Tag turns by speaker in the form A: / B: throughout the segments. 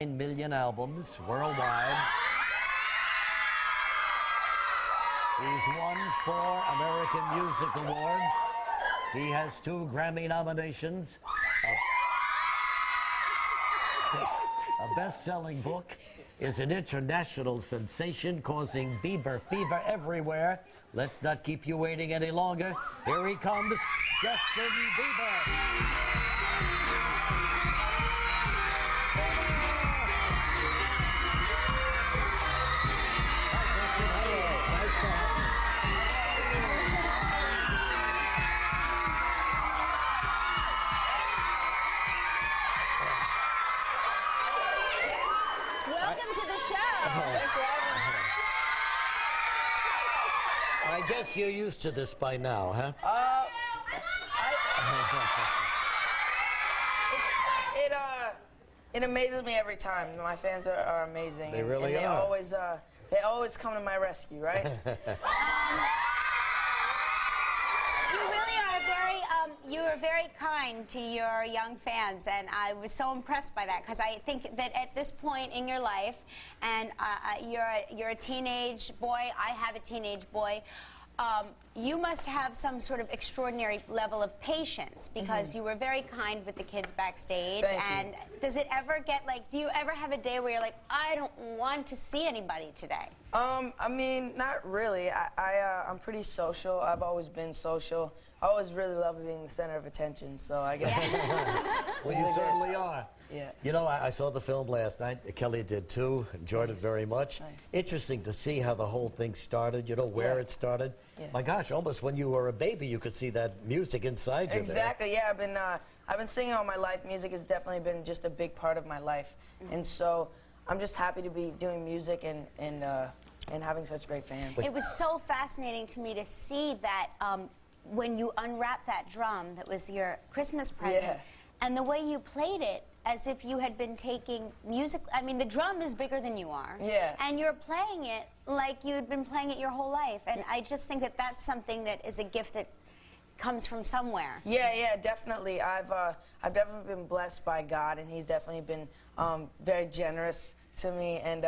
A: million albums worldwide. He's won 4 American Music Awards. He has 2 Grammy nominations. A best-selling book is an international sensation causing Bieber fever everywhere. Let's not keep you waiting any longer. Here he comes, Justin Bieber.
B: Welcome to the show. Thanks for having me.
A: I guess you're used to this by now, huh?
B: It amazes me every time. My fans are amazing.
A: They really
B: and
A: are.
B: They always come to my rescue, right?
C: You were very kind to your young fans, and I was so impressed by that, because I think that at this point in your life, and you're a teenage boy, I have a teenage boy, you must have some sort of extraordinary level of patience, because you were very kind with the kids backstage.
B: Thank you.
C: Does it ever get like, do you ever have a day where you're like, I don't want to see anybody today?
B: I mean, not really. I'm pretty social. I've always been social. I always really love being the center of attention, so I guess.
A: Well, you certainly are.
B: Yeah.
A: You know, I saw the film last night. Kelly did too. Enjoyed it very much.
B: Nice.
A: Interesting to see how the whole thing started, you know, where it started.
B: Yeah.
A: My gosh, almost when you were a baby, you could see that music inside you.
B: Exactly, yeah. I've been singing all my life. Music has definitely been just a big part of my life. And so I'm just happy to be doing music and having such great fans.
C: It was so fascinating to me to see that when you unwrapped that drum that was your Christmas present, and the way you played it as if you had been taking music. I mean, the drum is bigger than you are.
B: Yeah.
C: And you're playing it like you had been playing it your whole life. And I just think that that's something that is a gift that comes from somewhere.
B: Yeah, definitely. I've definitely been blessed by God, and He's definitely been very generous to me, and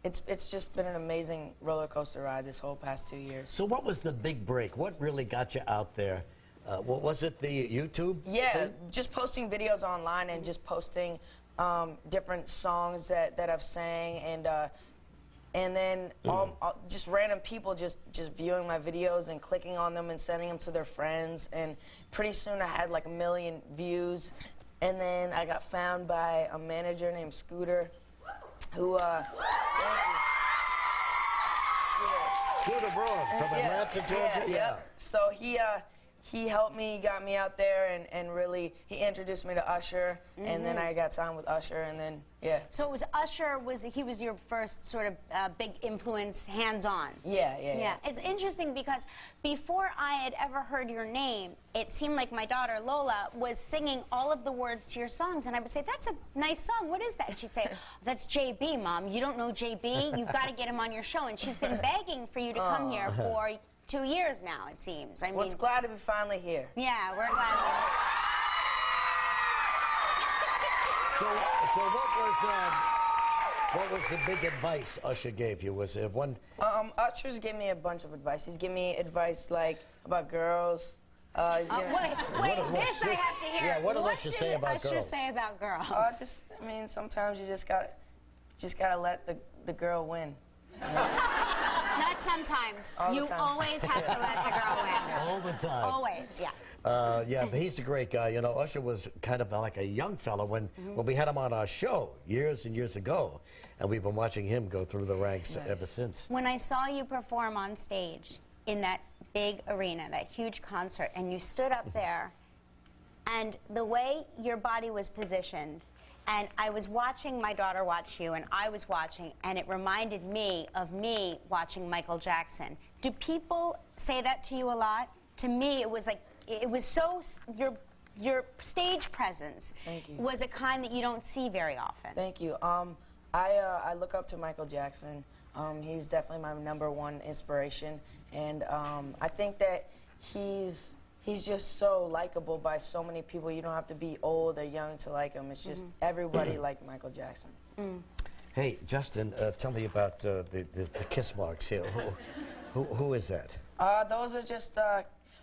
B: it's just been an amazing roller coaster ride this whole past 2 years.
A: So what was the big break? What really got you out there? What was it, the YouTube thing?
B: Just posting videos online and just posting different songs that I've sang, and then just random people just viewing my videos and clicking on them and sending them to their friends, and pretty soon I had like 1 million views, and then I got found by a manager named Scooter, who
A: Scooter Braun from Atlanta, Georgia.
B: Yeah. So he helped me, got me out there, and really, he introduced me to Usher, and then I got signed with Usher, and then,
C: So it was Usher, he was your first sort of big influence, hands-on?
B: Yeah.
C: It's interesting because before I had ever heard your name, it seemed like my daughter, Lola, was singing all of the words to your songs, and I would say, that's a nice song, what is that? And she'd say, that's JB, Mom, you don't know JB? You've got to get him on your show, and she's been begging for you to come here for 2 years now, it seems. I mean,
B: well, it's glad to be finally here.
C: Yeah, we're glad to be here.
A: So what was the big advice Usher gave you? Was it one?
B: Usher's gave me a bunch of advice. He's given me advice like about girls.
C: Wait, this I have to hear.
A: Yeah, what does Usher say about
C: Usher
A: girls?
C: say about girls?
B: I mean, sometimes you just gotta let the girl win.
C: Not sometimes. You always have to let the girl win.
A: All the time.
C: Always, yeah.
A: Yeah, but he's a great guy. You know, Usher was kind of like a young fella when we had him on our show years and years ago, and we've been watching him go through the ranks ever since.
C: When I saw you perform on stage in that big arena, that huge concert, and you stood up there, and the way your body was positioned, and I was watching my daughter watch you, and I was watching, and it reminded me of me watching Michael Jackson. Do people say that to you a lot? To me, it was like, it was so, your stage presence was a kind that you don't see very often.
B: Thank you. I look up to Michael Jackson. He's definitely my #1 inspiration, and I think that he's he's just so likable by so many people. You don't have to be old or young to like him. It's just everybody liked Michael Jackson.
A: Hey, Justin, tell me about the kiss marks here. Who is that?
B: Those are just,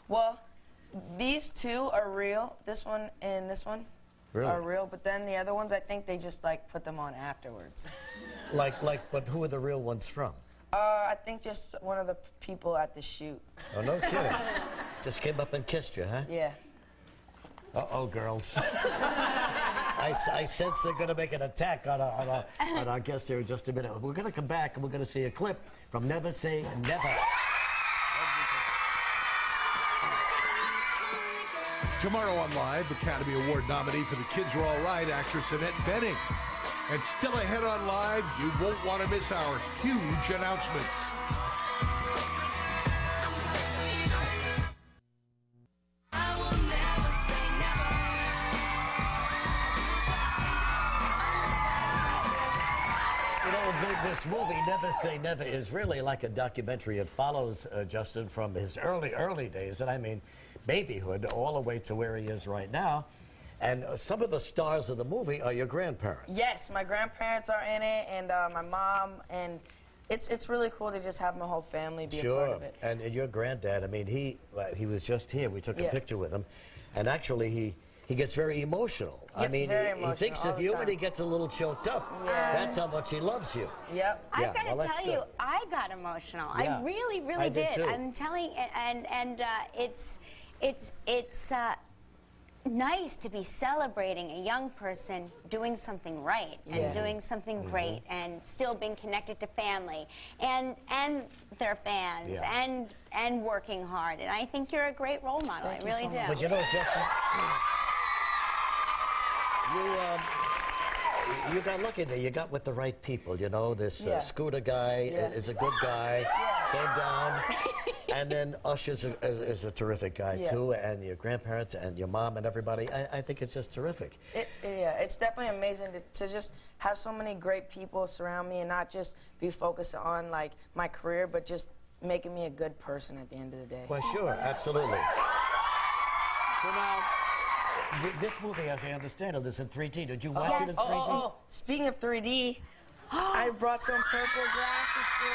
B: well, these two are real. This one and this one are real, but then the other ones, I think they just like put them on afterwards.
A: But who are the real ones from?
B: I think just one of the people at the shoot.
A: Oh, no kidding. Just came up and kissed you, huh?
B: Yeah.
A: Uh-oh, girls. I sense they're going to make an attack on our guest here in just a minute. We're going to come back and we're going to see a clip from Never Say Never.
D: Tomorrow on Live, Academy Award nominee for The Kids Are All Right, actress Annette Bening. And still ahead on Live, you won't want to miss our huge announcements.
A: This movie, Never Say Never, is really like a documentary. It follows Justin from his early days, and I mean babyhood, all the way to where he is right now. And some of the stars of the movie are your grandparents.
B: Yes, my grandparents are in it, and my mom, and it's really cool to just have my whole family be a part of it.
A: And your granddad, I mean, he was just here. We took a picture with him, and actually he gets very emotional. I mean, he thinks of you and he gets a little choked up.
B: Yeah.
A: That's how much he loves you.
B: Yep.
C: I've got to tell you, I got emotional.
A: Yeah.
C: I really
A: did. Too.
C: I'm telling, and it's nice to be celebrating a young person doing something right and doing something great and still being connected to family and their fans and working hard. And I think you're a great role model. I really do.
A: But you know, Justin, you got lucky there. You got with the right people. You know, this Scooter guy is a good guy. Came down. And then Usher is a terrific guy, too, and your grandparents and your mom and everybody. I think it's just terrific.
B: It's definitely amazing to just have so many great people surround me and not just be focused on, like, my career, but just making me a good person at the end of the day.
A: Well, sure, absolutely. So now, this movie, as I understand it, is in 3D. Did you watch it in 3D?
B: Speaking of 3D, I brought some purple glasses for you.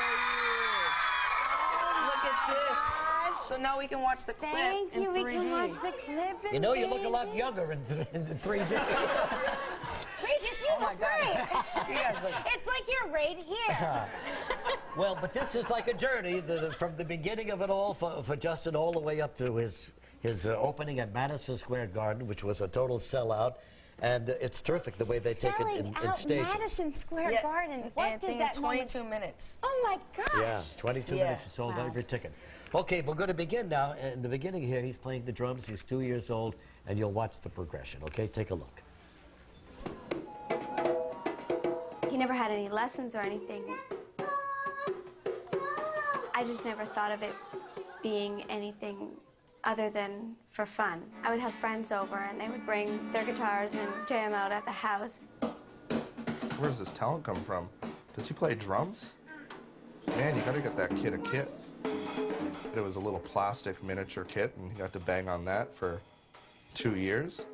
B: Look at this. So now we can watch the clip in 3D.
C: We can watch the clip in
A: You know, you look a lot younger in 3D.
C: Regis, you look great.
B: You guys look...
C: It's like you're right here.
A: Well, but this is like a journey from the beginning of it all for Justin all the way up to his opening at Madison Square Garden, which was a total sellout. And it's terrific the way they take it in stages.
C: Madison Square Garden. What did that
B: 22 minutes.
C: Oh my gosh.
A: Yeah, 22 minutes you sold every ticket. Okay, we're going to begin now. In the beginning here, he's playing the drums. He's 2 years old, and you'll watch the progression. Okay, take a look.
E: He never had any lessons or anything. I just never thought of it being anything other than for fun. I would have friends over and they would bring their guitars and jam out at the house.
F: Where does this talent come from? Does he play drums? Man, you gotta get that kid a kit. It was a little plastic miniature kit and he got to bang on that for 2 years.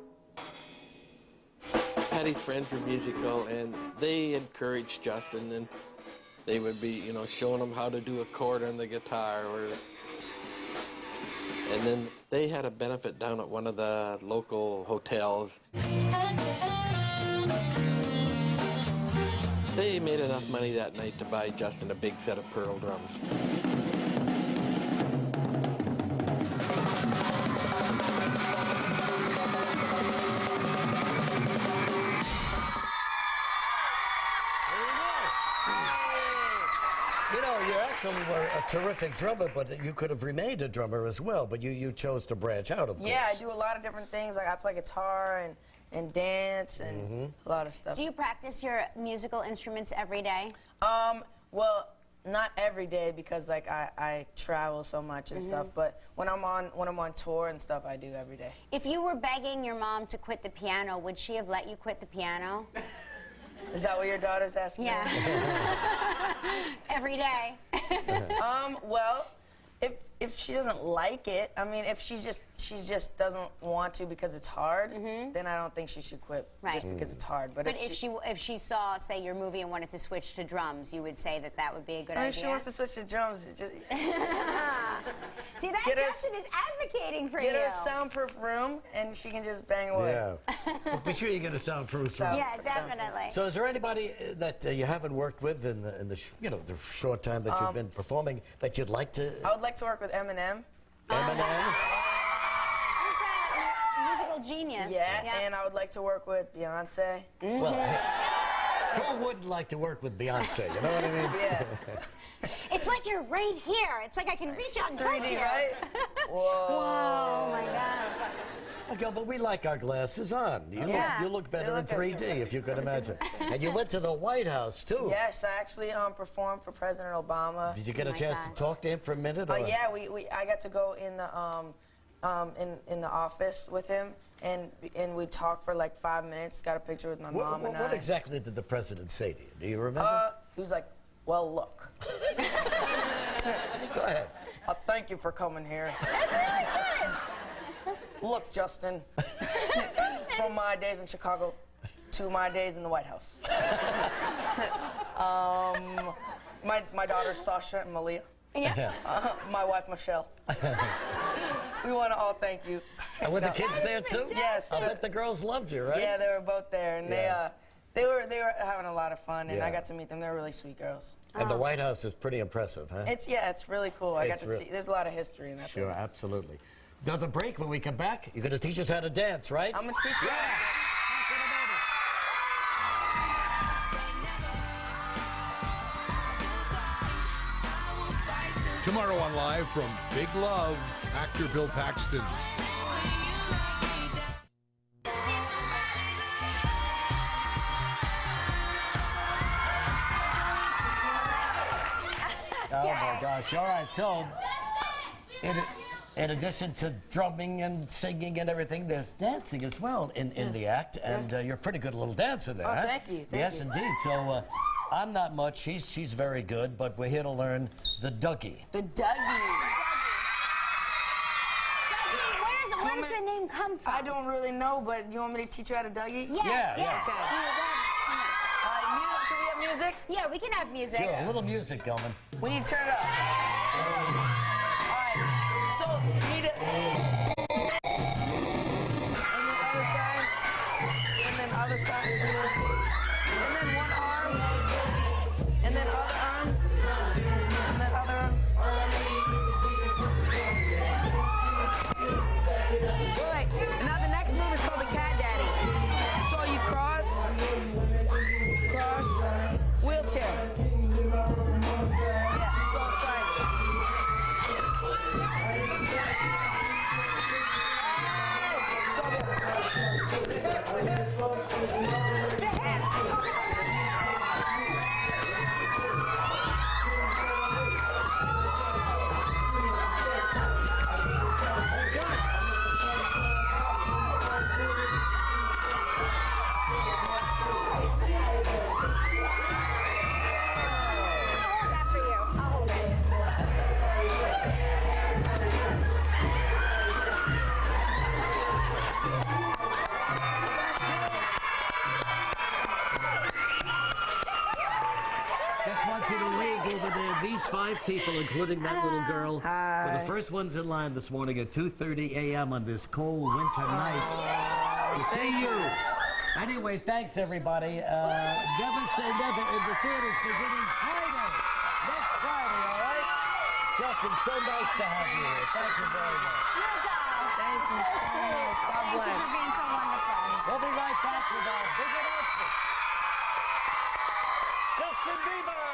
G: Patty's friends were musical and they encouraged Justin and they would be, you know, showing him how to do a chord on the guitar and then they had a benefit down at one of the local hotels. They made enough money that night to buy Justin a big set of pearl drums.
A: Were a terrific drummer, but you could have remained a drummer as well, but you chose to branch out, of course.
B: Yeah, I do a lot of different things. Like I play guitar and dance and a lot of stuff.
C: Do you practice your musical instruments every day?
B: Well, not every day because like I travel so much and stuff, but when I'm on tour and stuff, I do every day.
C: If you were begging your mom to quit the piano, would she have let you quit the piano?
B: Is that what your daughter's asking?
C: Yeah. Every day.
B: Well, If she doesn't like it, I mean, if she just doesn't want to because it's hard, then I don't think she should quit just because it's hard. But
C: if she saw, say, your movie and wanted to switch to drums, you would say that would be a good idea?
B: If she wants to switch to drums, just
C: see, that Justin is advocating for you.
B: Get her a soundproof room, and she can just bang away.
A: Yeah. But be sure you get a soundproof room.
C: Yeah, definitely.
A: So is there anybody that you haven't worked with in the the short time that you've been performing that you'd like to?
B: I would like to work with Eminem.
A: Eminem?
C: He's a musical genius.
B: Yeah, and I would like to work with Beyonce.
A: Well, who wouldn't like to work with Beyonce? You know what I mean?
B: Yeah.
C: It's like you're right here. It's like I can reach out and touch you.
B: Right? Whoa.
C: Whoa, my God.
A: Okay, but we like our glasses on. You look better in 3D, if you can imagine. And you went to the White House, too.
B: Yes, I actually performed for President Obama.
A: Did you get a chance to talk to him for a minute?
B: Yeah, I got to go in the office with him, and we talked for like 5 minutes, got a picture with my mom and I.
A: What exactly did the president say to you? Do you remember?
B: He was like, well, look.
A: Go ahead.
B: Thank you for coming here.
C: That's really good.
B: Look, Justin, from my days in Chicago to my days in the White House. My daughters, Sasha and Malia.
C: Yeah.
B: My wife, Michelle. We want to all thank you.
A: And were the kids there, too?
B: Yes.
A: I bet the girls loved you, right?
B: Yeah, they were both there, and they were having a lot of fun, and I got to meet them. They were really sweet girls.
A: And the White House is pretty impressive, huh?
B: It's really cool. I got to see. There's a lot of history in that.
A: Sure, absolutely. Another break. When we come back, you're going to teach us how to dance, right?
B: I'm going to teach you.
D: Tomorrow on Live from Big Love, actor Bill Paxton.
A: Oh, my gosh. All right, so in addition to drumming and singing and everything, there's dancing as well in the act, and you're a pretty good little dancer there.
B: Oh, thank you.
A: Yes, indeed. So I'm not much. She's very good, but we're here to learn the Dougie.
B: The Dougie.
C: Where does the name come from?
B: I don't really know, but you want me to teach you how to Dougie?
C: Yes,
A: Yeah.
B: Okay. Can we have music?
C: Yeah, we can have music.
A: Sure, a little music, Gelman.
B: We need to turn it up. All right. So you need it. And the other side. And then other side. And then one arm. And then other arm. And then other arm. Wait. And now the next move is called the Cat Daddy. So you cross, wheelchair. Yeah, so slide.
A: These 5 people, including that little girl, were the first ones in line this morning at 2:30 a.m. on this cold winter night to see you. Anyway, thanks, everybody. Never Say Never in the theaters beginning Friday. Next Friday, all right? Justin, so nice to have you here. Thank you very much.
C: You're a doll.
B: Thank you. God bless.
C: Thank you for being so wonderful.
A: We'll be right back with our big announcement. Justin Bieber!